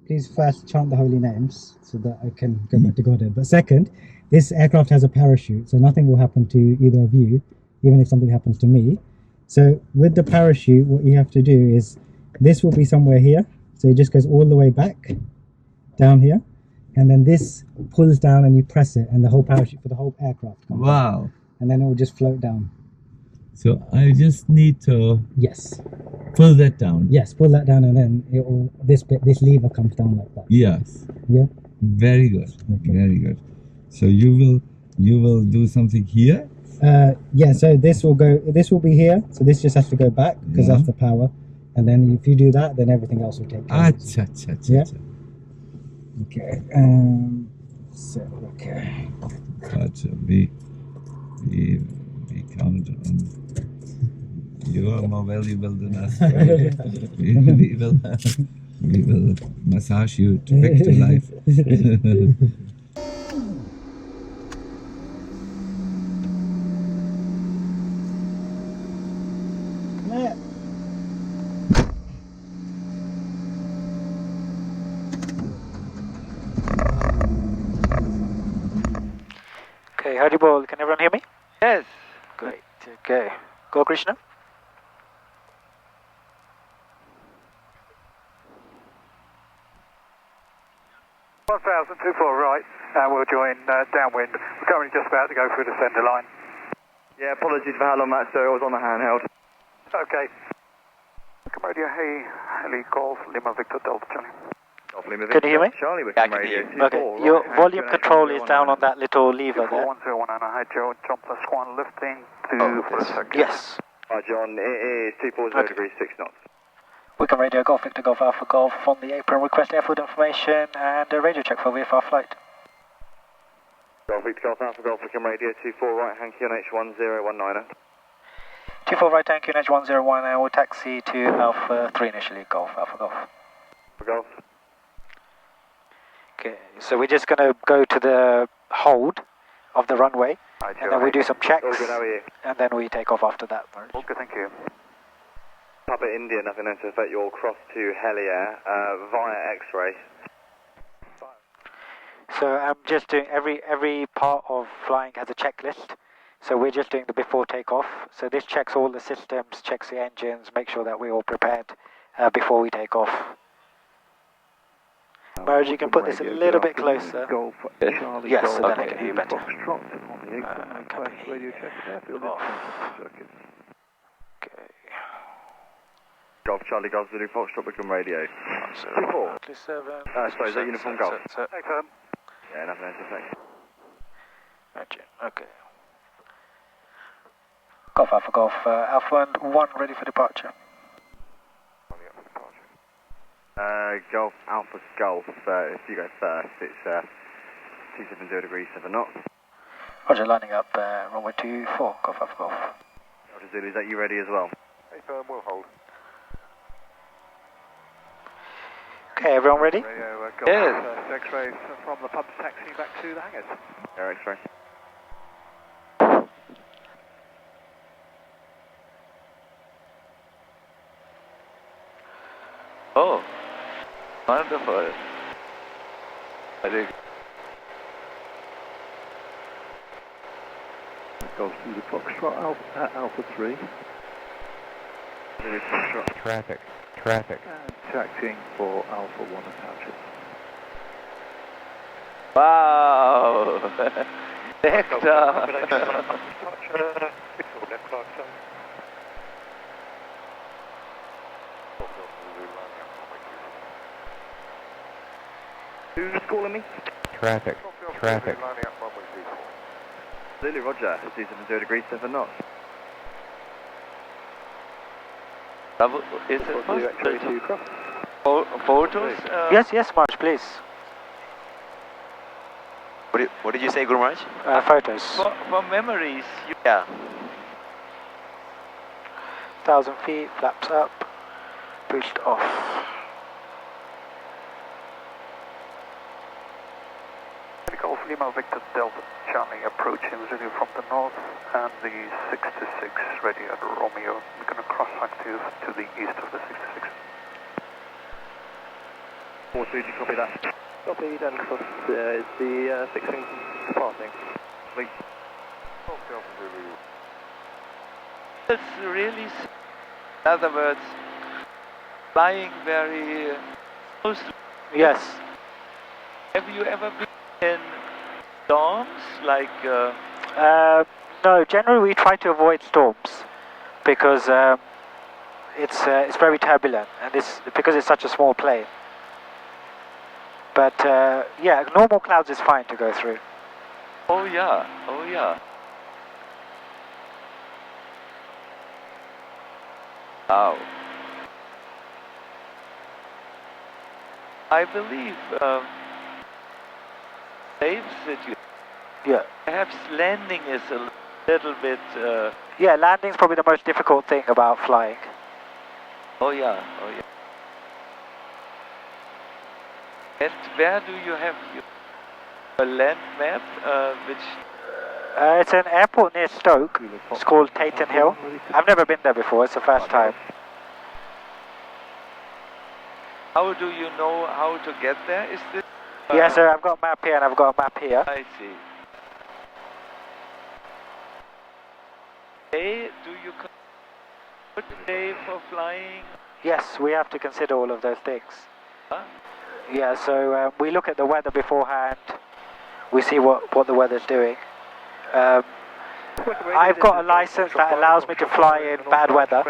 please first chant the holy names so that I can go back to Godhead. But second, this aircraft has a parachute, so nothing will happen to either of you, even if something happens to me. So with the parachute, what you have to do is, this will be somewhere here. So it just goes all the way back, down here. And then this pulls down and you press it, and the whole parachute for the whole aircraft comes down. And then it will just float down. So I just need to pull that down. Yes, pull that down, and then it will, this lever comes down like that. Yes. Yeah. Very good. Okay. Very good. So you will do something here? Yeah. So this will be here. So this just has to go back because that's the power. And then if you do that, then everything else will take care of it. Yeah. Okay. So okay. Gotcha. We count on. You are more valuable than us. we will massage you to back to life. Okay, Hari Bol, can everyone hear me? Yes. Great, okay. Go Krishna. 1024 right, and we'll join downwind. We're currently just about to go through the centre line. Yeah, apologies for how long that, sir. I was on the handheld. Okay. Radio, hey, Heli Golf, Lima Victor Delta Charlie. Golf Lima Can you hear me? Charlie, we Yeah, can radio. Okay, your volume control is down on that little lever there. 1019, hi Joe, jump the squan lifting to for a second. Yes. Hi John, it is 240 degrees 6 knots. Wickham Radio Golf Victor Golf Alpha Golf on the apron, request airfield information and a radio check for VFR flight. Golf Victor Golf Alpha Golf, Wickham Radio 24 right, Hankey on H1019. 24 right, Hankey on H101, and we'll taxi to Alpha 3 initially, Golf Alpha Golf. Golf. Okay, so we're just going to go to the hold of the runway, and then we do some checks, All good, how are you? and then we take off after that. All good, thank you. Papa India, nothing known to affect your cross to Heliair via X-ray. So I'm just doing every part of flying has a checklist. So we're just doing the before takeoff. So this checks all the systems, checks the engines, make sure that we're all prepared before we take off. Marge, you can put this a little bit closer. Yes, so then I can hear you better. Okay. Golf Charlie Golf Zulu Foxtrot Wickham Radio. 24. 7. Sorry, is that uniform golf? Excellent. Yeah, nothing known to affect. Okay. Golf Alpha Golf Alpha and 1 ready for departure. Golf Alpha Golf, if you go first, it's 270 degrees 7 knots. Roger, lining up runway 24, Golf Alpha Golf. Roger Zulu, is that you ready as well? Hey, firm, we'll hold. Okay, everyone ready? Radio, Yes. X-rays from the pubs taxi back to the hangars. Yeah, X-ray. Oh, wonderful. Goes through the Foxtrot Alpha 3. Traffic. And taxiing for Alpha 1 attachment. Wow! Nectar! Who's calling me? Traffic. Zulu, Roger, 270 degrees 7 knots. Is it photos? Yes, Marge, please. What did you say, Guru Maharaj? Photos. For memories. Yeah. 1,000 feet, flaps up, boost off. Golf Lima Victor Delta Charlie approaching Zulu from the north, and the 626 ready at Romeo. We're going to cross active to the east of the 626. 4-2, do you copy that? Copy, then cross is the fixing departing. Fleet. It's really, in other words, flying very close. Yes. Have you ever been in storms like? No, generally we try to avoid storms because it's very turbulent, and because it's such a small plane. But yeah, normal clouds is fine to go through. Oh yeah, oh yeah. Wow. I believe safe situation. Yeah. Perhaps landing is a little bit. Yeah, landing's probably the most difficult thing about flying. Oh yeah, oh yeah. And where do you have your land map? Which? It's an airport near Stoke. It's called Taton Hill. I've never been there before. It's the first time. How do you know how to get there? Is this? Yeah, so I've got a map here and I've got a map here. I see. Hey, do you consider a day for flying? Yes, we have to consider all of those things. Huh? Yeah, so we look at the weather beforehand. We see what the weather's doing. I've got a license that allows me to fly in bad weather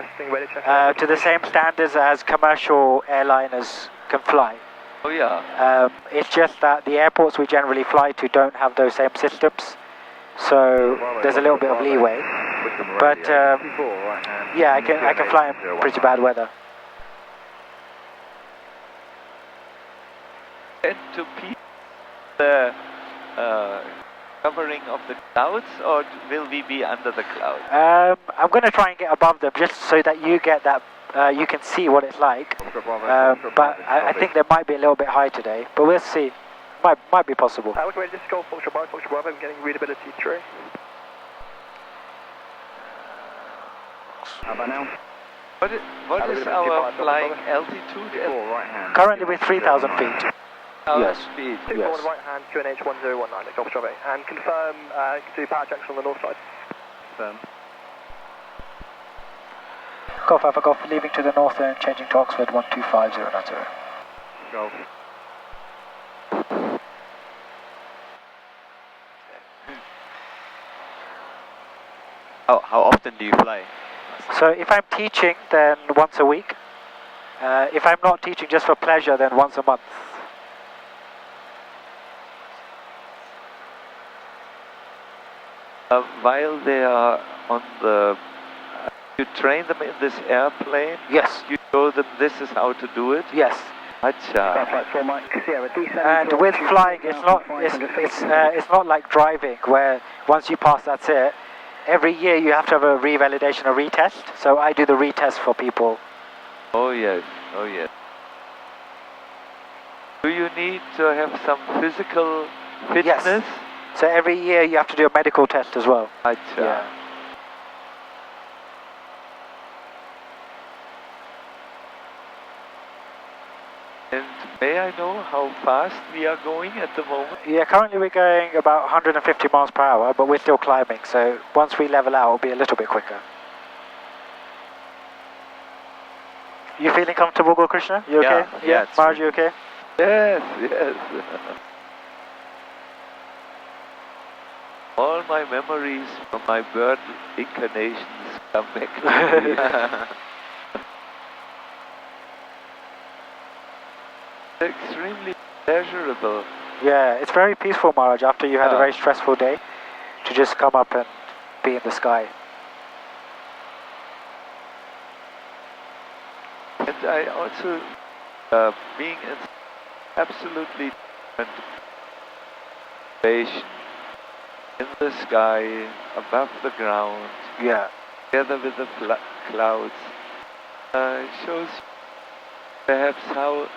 to the same standards as commercial airliners can fly. Oh yeah. It's just that the airports we generally fly to don't have those same systems, so there's a little bit of leeway. But yeah, I can fly in pretty bad weather. And to peak the covering of the clouds, or will we be under the clouds? I'm going to try and get above them just so that you get that. You can see what it's like. But I think they might be a little bit high today. But we'll see. Might be possible. We're ready to go, Foxtrot Bravo, I'm getting readability through. How about now? What is our flying altitude? Currently we're 3,000 feet. Yes. Speed. Two forward right hand, QNH 1019 at Golf Bravo. And confirm to power junction on the north side. Confirm. Golf Alpha Golf, leaving to the north and changing to Oxford 125090. Golf. How often do you fly? So if I'm teaching, then once a week. If I'm not teaching just for pleasure, then once a month. While they are on the, you train them in this airplane. Yes. You show them this is how to do it. Yes. Acha. And with flying, it's not like driving where once you pass, that's it. Every year you have to have a revalidation, a retest. So I do the retest for people. Oh yes, oh yes. Do you need to have some physical fitness? Yes. So every year you have to do a medical test as well. Acha. Yeah. And may I know how fast we are going at the moment? Yeah, currently we're going about 150 miles per hour, but we're still climbing. So once we level out, it'll be a little bit quicker. You feeling comfortable, Go Krishna? You okay? Yeah. Marge, you okay? Yes, yes. All my memories from my bird incarnations come back to me. Extremely pleasurable. Yeah, it's very peaceful, Maharaj, after you had a very stressful day, to just come up and be in the sky. And I also, being in absolutely different situation, in the sky, above the ground, Yeah. together with the clouds, shows perhaps how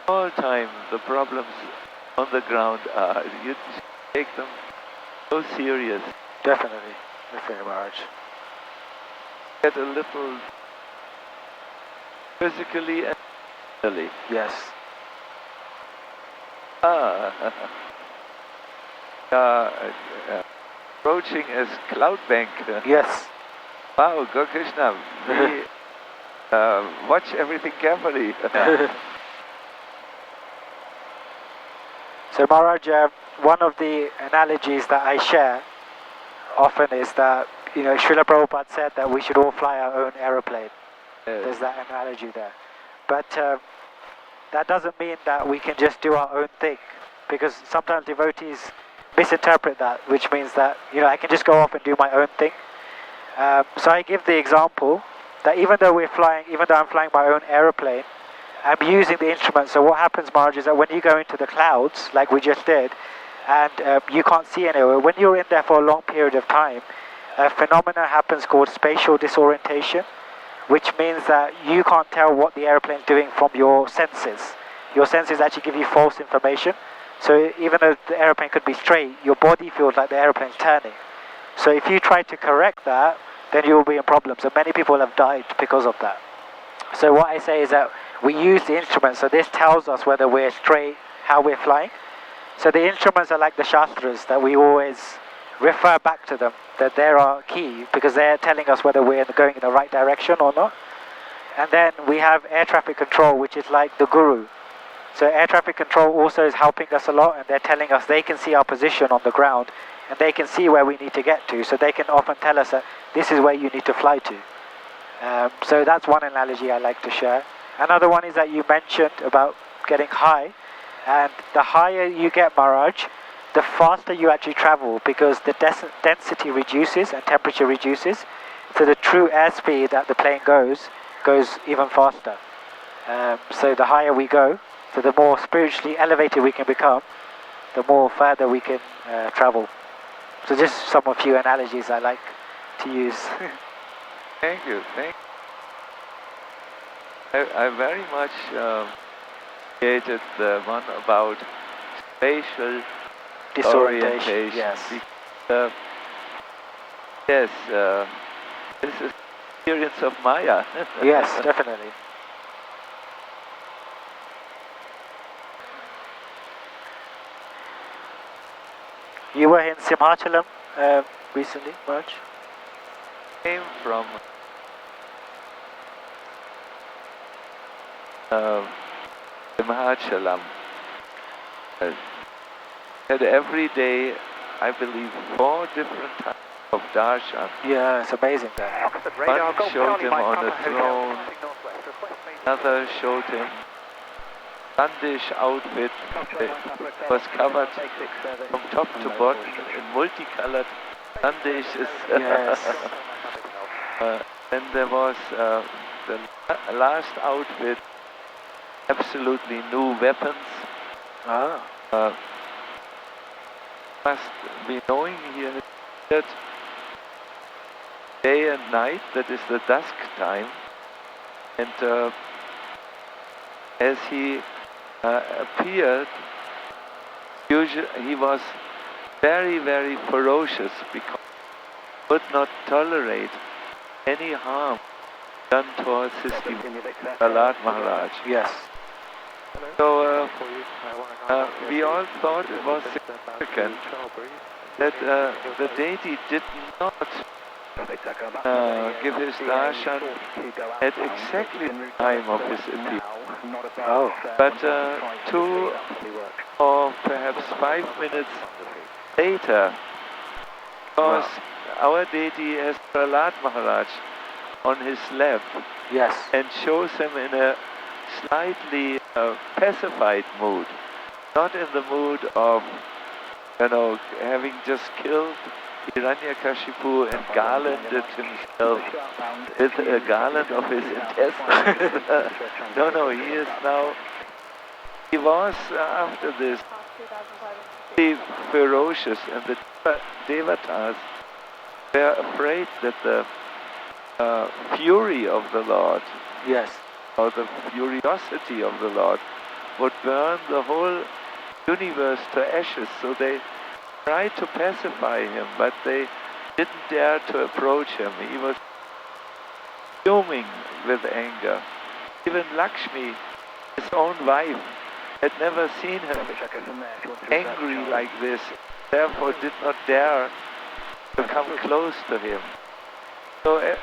all time the problems on the ground are. You take them so serious. Definitely. Definitely, Maharaj. Get a little physically and mentally. Yes. Approaching as cloud bank. Yes. Wow, Gokrishna, we watch everything carefully. So Maharaj, one of the analogies that I share often is that, you know, Srila Prabhupada said that we should all fly our own aeroplane. There's that analogy there. But that doesn't mean that we can just do our own thing, because sometimes devotees misinterpret that, which means that, you know, I can just go off and do my own thing. So I give the example that even though I'm flying my own aeroplane, I'm using the instrument. So what happens, Maharaj, is that when you go into the clouds, like we just did, and you can't see anywhere, when you're in there for a long period of time, a phenomena happens called spatial disorientation, which means that you can't tell what the airplane's doing from your senses. Your senses actually give you false information. So even though the airplane could be straight, your body feels like the airplane's turning. So if you try to correct that, then you will be in problems. And many people have died because of that. So what I say is that we use the instruments. So this tells us whether we're straight, how we're flying. So the instruments are like the Shastras, that we always refer back to them, that they are key, because they're telling us whether we're going in the right direction or not. And then we have air traffic control, which is like the guru. So air traffic control also is helping us a lot, and they're telling us they can see our position on the ground, and they can see where we need to get to, so they can often tell us that this is where you need to fly to. So that's one analogy I like to share. Another one is that you mentioned about getting high, and the higher you get, Maharaj, the faster you actually travel, because the density reduces and temperature reduces, so the true airspeed that the plane goes even faster. So the higher we go, so the more spiritually elevated we can become, the more further we can travel. So just some few analogies I like to use. Thank you. I very much appreciated the one about spatial Disorientation. Yes. Yes. This is experience of Maya. Yes, definitely. You were in Simhachalam recently, Raj? Came from Simhachalam. And every day, I believe, 4 different types of darshan. Yeah, it's amazing that. One showed him on a throne, another showed him Sandish outfit that was covered from top to bottom in multicolored Sandishes. Yes. Then there was the last outfit, absolutely new weapons. Must be knowing here that day and night, that is the dusk time, and as he appeared, usually he was very, very ferocious, because he would not tolerate any harm done towards his Prahlad Maharaj. Yes. So we all thought it was significant that the deity did not give his darshan at exactly the time of his appearance. Oh. But 2 or perhaps 5 minutes later, because our deity has Prahlad Maharaj on his lap, Yes. and shows him in a slightly pacified mood, not in the mood of, having just killed Hiranyakashipu and garlanded himself with a garland of his intestines. No, he was after this very ferocious, and the devatas were afraid that the fury of the Lord, Yes. or the furiosity of the Lord, would burn the whole universe to ashes. So they tried to pacify him, but they didn't dare to approach him. He was fuming with anger. Even Lakshmi, his own wife, had never seen him angry like this, therefore did not dare to come close to him. So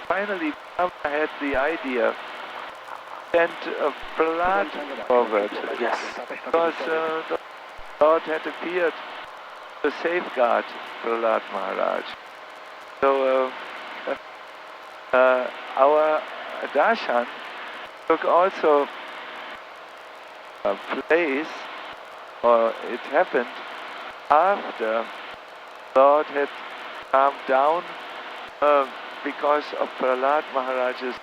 finally, Mama had the idea, sent a blood forward. Yes. Because the Lord had appeared to safeguard Prahlad Maharaj. So our darshan took also a place, or it happened after Lord had calmed down because of Prahlad Maharaj's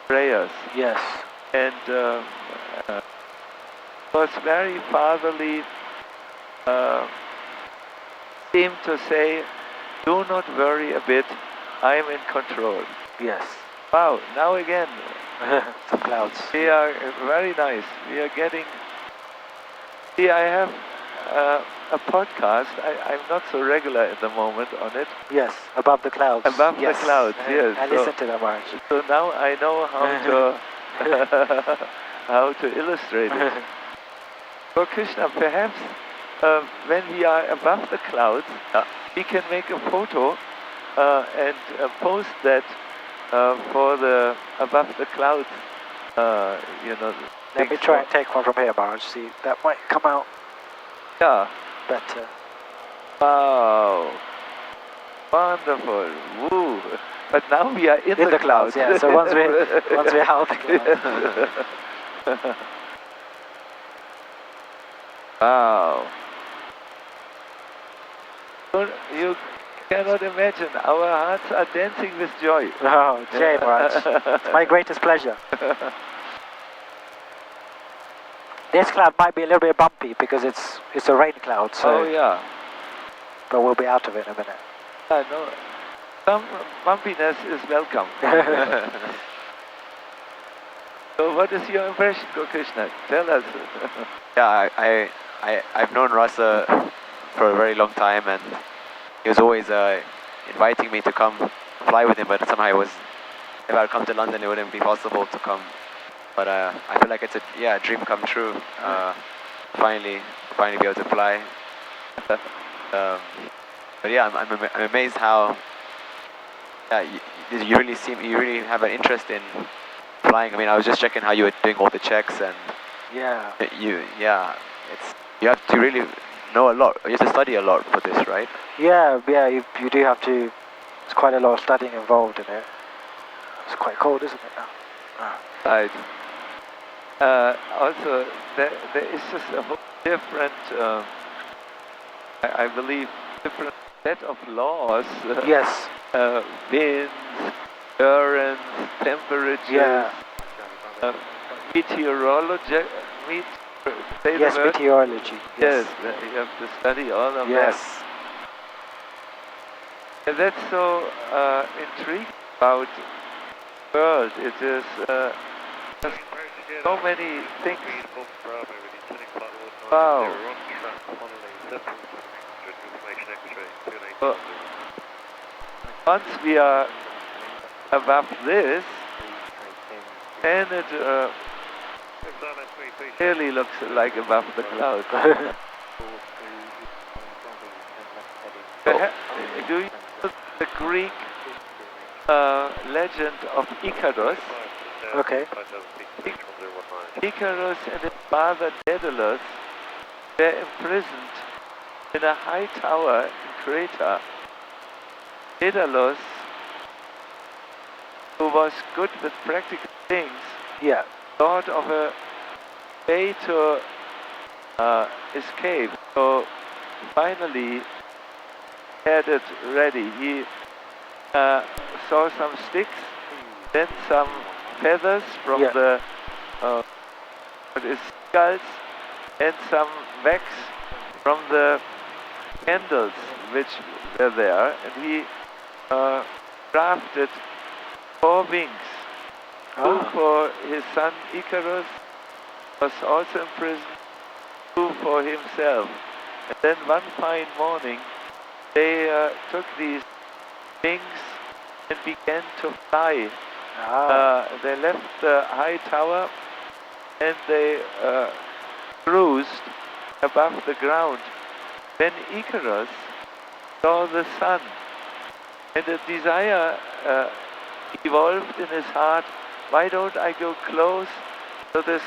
prayers. Yes. And was very fatherly, seemed to say, do not worry a bit, I am in control. Yes. Wow, now again, Some clouds. they are very nice. We are getting... See, I have a podcast. I'm not so regular at the moment on it. Yes, above the clouds. Above yes. the clouds, yes. I listen to them, Maharaj. So now I know how to how to illustrate it. So Krishna, perhaps when we are above the clouds, we can make a photo and post that for the above the clouds. Let me try and take one from here, Maharaj. See, that might come out Yeah. better. Wow. Wonderful. Woo. But now we are in the clouds. Yeah. So once we're out of the clouds. Wow. You cannot imagine. Our hearts are dancing with joy. Oh, Jai Maharaj. It's my greatest pleasure. This cloud might be a little bit bumpy because it's a rain cloud. So, Oh yeah. but we'll be out of it in a minute. No. Some bumpiness is welcome. So what is your impression, Krishna? Tell us. Yeah, I've known Rasa for a very long time, and he was always inviting me to come fly with him, but somehow if I'd come to London, it wouldn't be possible to come. But I feel like it's a dream come true. Finally be able to fly. But yeah, I'm amazed how you really have an interest in flying. I mean, I was just checking how you were doing all the checks, and Yeah. you have to really know a lot. You have to study a lot for this, right? Yeah. You do have to. There's quite a lot of studying involved in it. It's quite cold, isn't it now? Right. Also, there is just a whole different, I believe, different set of laws. Yes. Winds, currents, temperatures, Yeah. meteorology. Say Yes, the word? meteorology. Yes, you have to study all of that. Yes. And that's so intriguing about the world. It is just so many things. Wow. Well, once we are above this, and it really looks like above the clouds. Do you know the Greek legend of Icarus? Okay. Icarus and his father Daedalus were imprisoned in a high tower in Creta. Daedalus, who was good with practical things, Yeah. thought of a way to escape. So finally had it ready. He saw some sticks, then some feathers from the skulls, and some wax from the candles which were there, and he crafted 4 wings. 2 for his son Icarus, was also in prison, 2 for himself. And then one fine morning, they took these wings and began to fly. They left the high tower and they cruised above the ground when Icarus saw the sun, and a desire evolved in his heart. Why don't I go close to this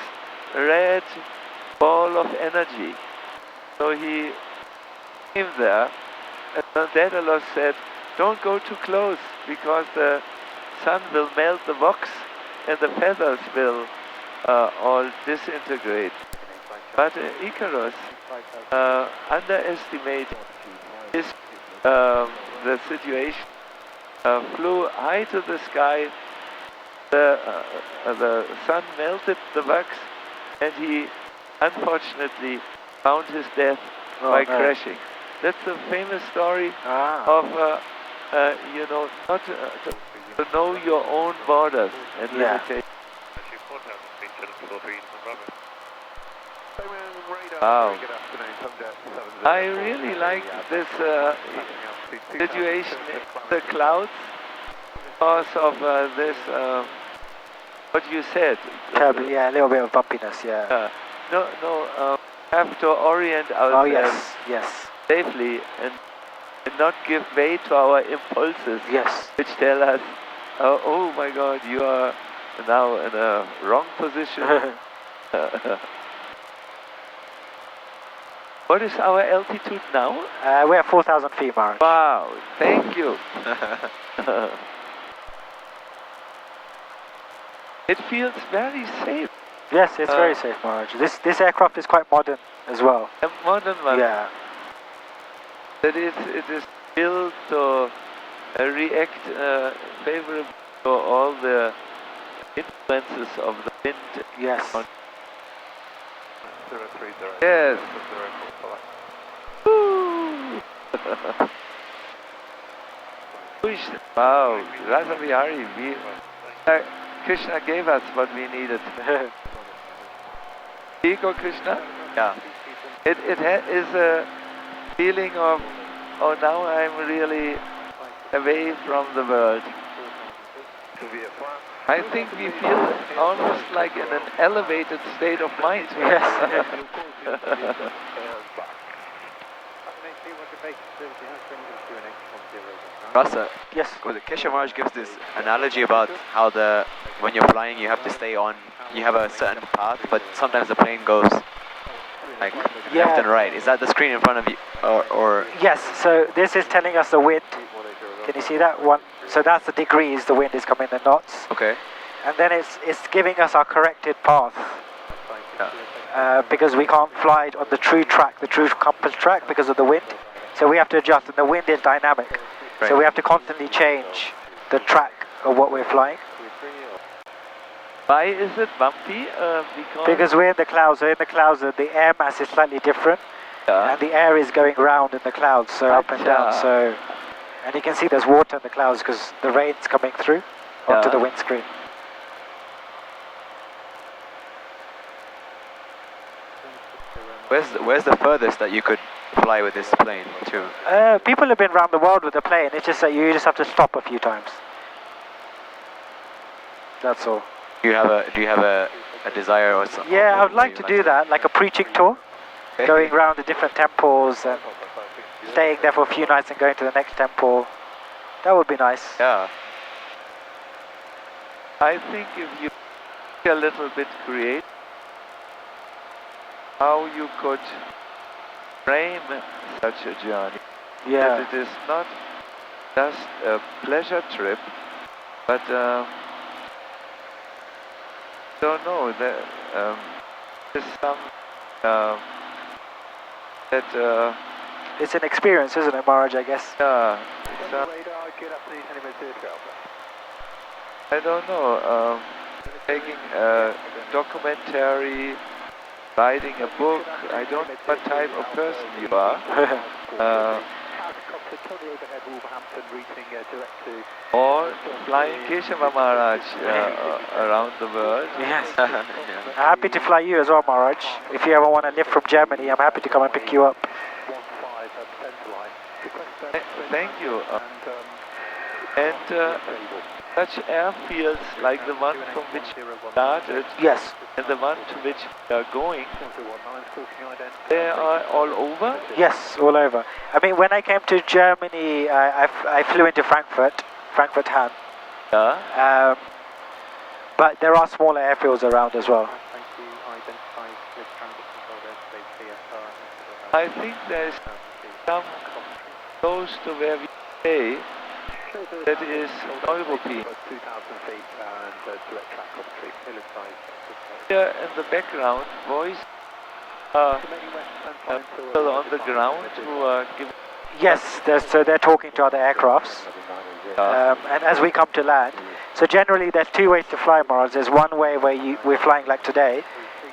red ball of energy? So he came there, and Daedalus said, don't go too close, because the sun will melt the wax and the feathers will all disintegrate. But Icarus underestimated the situation, flew high to the sky, the sun melted the wax, and he unfortunately found his death by crashing. That's a famous story of, you know, not to know your own borders and limitations. Wow. I really like this situation in the clouds because of this, what you said. Yeah, a little bit of bumpiness, yeah. Have to orient ourselves safely and not give way to our impulses, which tell us, oh my God, you are now in a wrong position. What is our altitude now? We're at 4,000 feet, Mark. Wow, thank you. It feels very safe. Yes, it's very safe, Mark. This aircraft is quite modern as well. A modern one. Yeah. It is built to react favorably to all the influences of the wind. Yes. 030. Yes. Wow, Rasa Vihari, Krishna gave us what we needed. Ego Krishna? Yeah. It is a feeling of, oh, now I'm really away from the world. I think we feel almost like in an elevated state of mind. Yes. Rasa, Yes. Keshav Maharaj gives this analogy about how when you're flying you have to stay on, you have a certain path, but sometimes the plane goes like left and right. Is that the screen in front of you? Or Yes, so this is telling us the wind. Can you see that one? So that's the degrees the wind is coming in knots. Okay. And then it's giving us our corrected path. Because we can't fly on the true track, the true compass track, because of the wind. So we have to adjust, and the wind is dynamic. Right. So we have to constantly change the track of what we're flying. Why is it bumpy? Because we're in the clouds. So in the clouds, the air mass is slightly different, and the air is going round in the clouds, so up and down. So, and you can see there's water in the clouds because the rain's coming through onto the windscreen. where's the furthest that you could fly with this plane to? People have been around the world with the plane. It's just that you just have to stop a few times. That's all. Do you have a desire or something? Yeah, I would like to do that, like a preaching tour, going around the different temples and staying there for a few nights and going to the next temple. That would be nice. Yeah. I think if you be a little bit creative, how you could frame such a journey. Yeah. That it is not just a pleasure trip, but don't know, there's some that it's an experience, isn't it, Maharaj, I guess? I don't know, taking a documentary, writing a book. I don't know what type of person you are. Or flying Keshava Maharaj around the world. Yes. I'm happy to fly you as well, Maharaj. If you ever want to live from Germany, I'm happy to come and pick you up. Thank you. such airfields like the one from which we started Yes. and the one to which we are going, they are all over? Yes, all over. I mean, when I came to Germany, I flew into Frankfurt Hahn. Yeah. But there are smaller airfields around as well. I think there's some close to where we stay that is Neuruppin. Here in the background, voice people on the ground who are giving... Yes, so they're talking to other aircrafts. And as we come to land, so generally there's two ways to fly, Mars. There's one way where we're flying like today,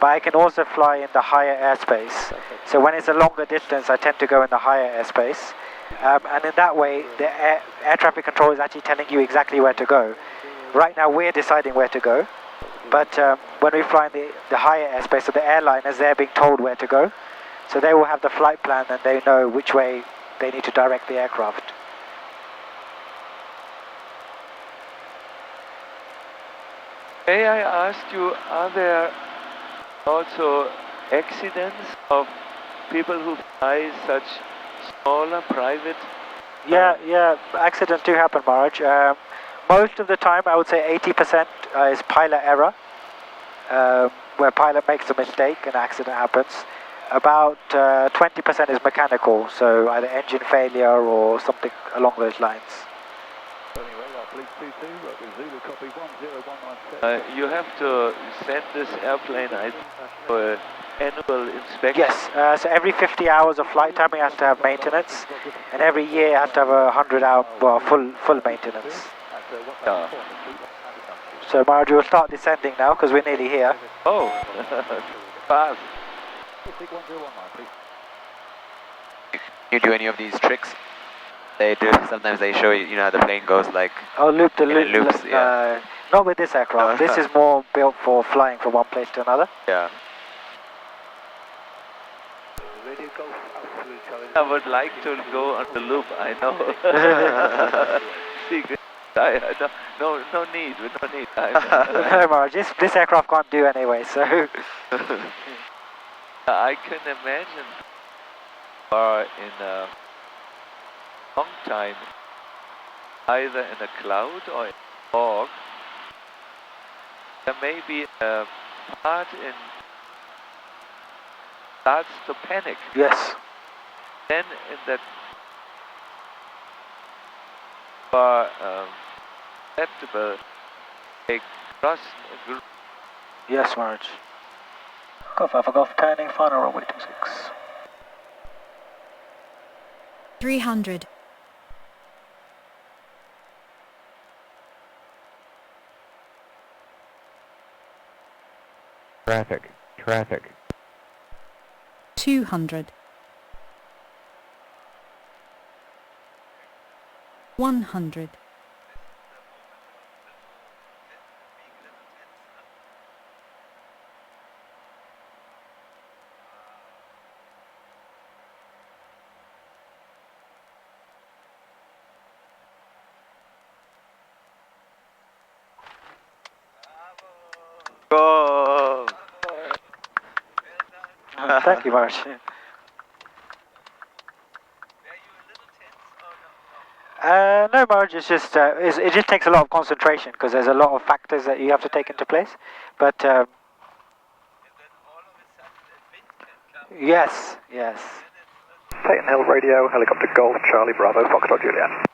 but I can also fly in the higher airspace. So when it's a longer distance, I tend to go in the higher airspace. And in that way, the air traffic control is actually telling you exactly where to go. Right now, we're deciding where to go. But when we fly in the higher airspace, so the airliners, they're being told where to go. So they will have the flight plan and they know which way they need to direct the aircraft. May I ask you, are there also accidents of people who fly such smaller private? Yeah, accidents do happen, Marge. Most of the time, I would say 80% is pilot error, where pilot makes a mistake and an accident happens. About 20% is mechanical, so either engine failure or something along those lines. You have to send this airplane for annual inspection? Yes, so every 50 hours of flight time it has to have maintenance, and every year it has to have 100-hour, well, full maintenance. Yeah. So Marge, we'll start descending now because we're nearly here. Oh, fast. You do any of these tricks? They do. Sometimes they show you, how the plane goes like. Oh, loop the loop. Loops, yeah. Not with this aircraft. This is more built for flying from one place to another. Yeah. I would like to go on the loop, I know. No need. No, Marge, this aircraft can't do anyway, so... I can imagine in a long time, either in a cloud or in a fog, there may be a part in starts to panic. Yes. Then in that far acceptable, they cross. Yes, Marge. Golf Alpha Golf turning, final runway 26. 300. Traffic. 200. 100. Go! Thank you, Marge. No, Marge, it's just it just takes a lot of concentration because there's a lot of factors that you have to take into place. But yes. Satan Hill Radio, helicopter Golf, Charlie Bravo, Foxtrot Juliet.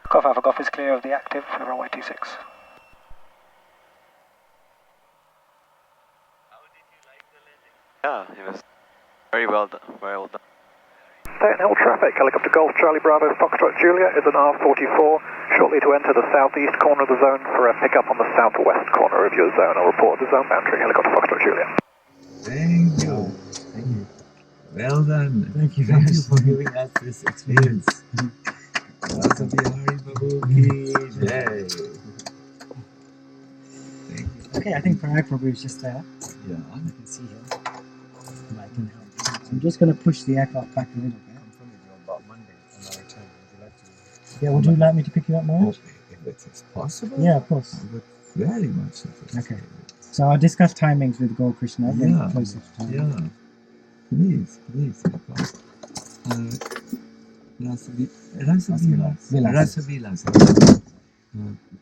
Golf Alpha Golf is clear of the active for runway 26. Yeah, it was very well done. Satan Hill traffic, helicopter Golf, Charlie Bravo, Foxtrot Juliet is an R44, shortly to enter the southeast corner of the zone for a pickup on the southwest corner of your zone. I'll report the zone boundary, helicopter Foxtrot Juliet. Thank you. Well done. Thank you for giving us this experience. Lots of Hari Babu ki jai. Thank you. Okay, I think Parag probably is just there. Yeah. I can see him. And I can help. I'm just going to push the aircraft back a little bit. Confirm with you about Monday on our return. Would you like to? Yeah, would you like me to pick you up, Marge? Okay. it is possible, Yeah, of course. I would very much appreciate Okay. it. So I'll discuss timings with Gold Krishna when Yeah, closer to time. yeah. Please, because Rasavilas.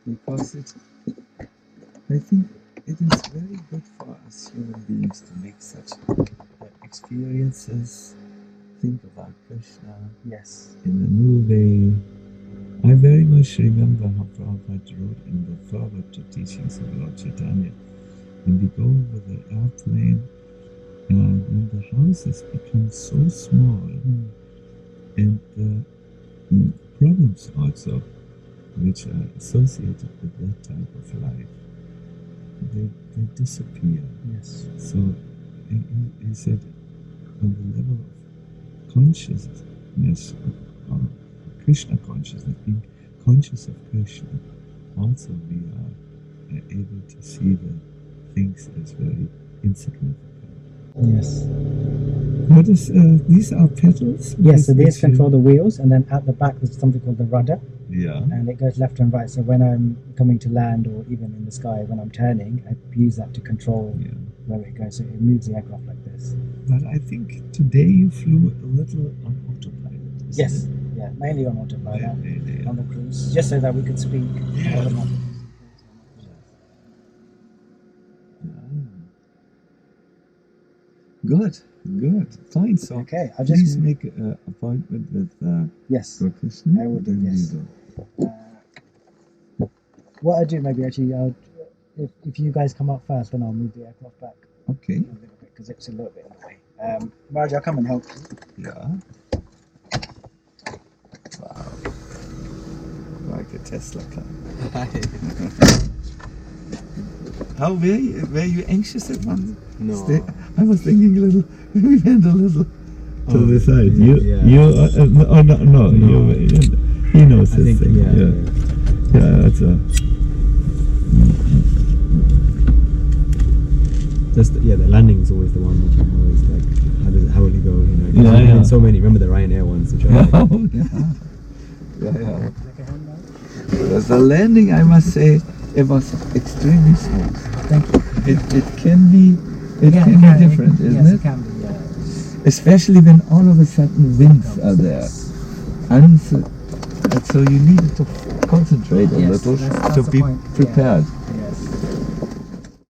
Because I think it is very good for us human beings to make such experiences, think about Krishna Yes. in a new way. I very much remember how Prabhupada wrote in the foreword to teachings of Lord Chaitanya. When we go over the airplane, when the houses become so small, and the problems also which are associated with that type of life, they disappear. Yes. So he said, on the level of consciousness, or Krishna consciousness, being conscious of Krishna, also we are able to see the things as very insignificant. Yes. What is these are pedals? Yes, so these control the wheels, and then at the back there's something called the rudder. Yeah. And it goes left and right. So when I'm coming to land, or even in the sky, when I'm turning, I use that to control where it goes. So it moves the aircraft like this. But I think today you flew a little on autopilot. Yes. Yeah, mainly on autopilot, Mainly, on the cruise, just so that we could speak. Yeah. Good, fine. So okay, I'll please just make an appointment with yes, Krishna. I will do. Yes. What I do, maybe actually, if you guys come up first, then I'll move the aircraft back. Okay. A little bit because it's a little bit in the way. Raj, I'll come and help you. Yeah. Wow. Like a Tesla car. How were you anxious at one? No. I was thinking a little. We went a little to the side. No. He knows this thing. Yeah, that's a. The landing is always the one which I'm always like, how will he go? You know, Yeah. so many. Remember the Ryanair ones, which are Yeah. The landing, I must say, it was extremely smooth. Thank you. It can be different, isn't it? It can be, yeah. Especially when all of a sudden winds are there. And so you need to concentrate a little that's to the be point, prepared.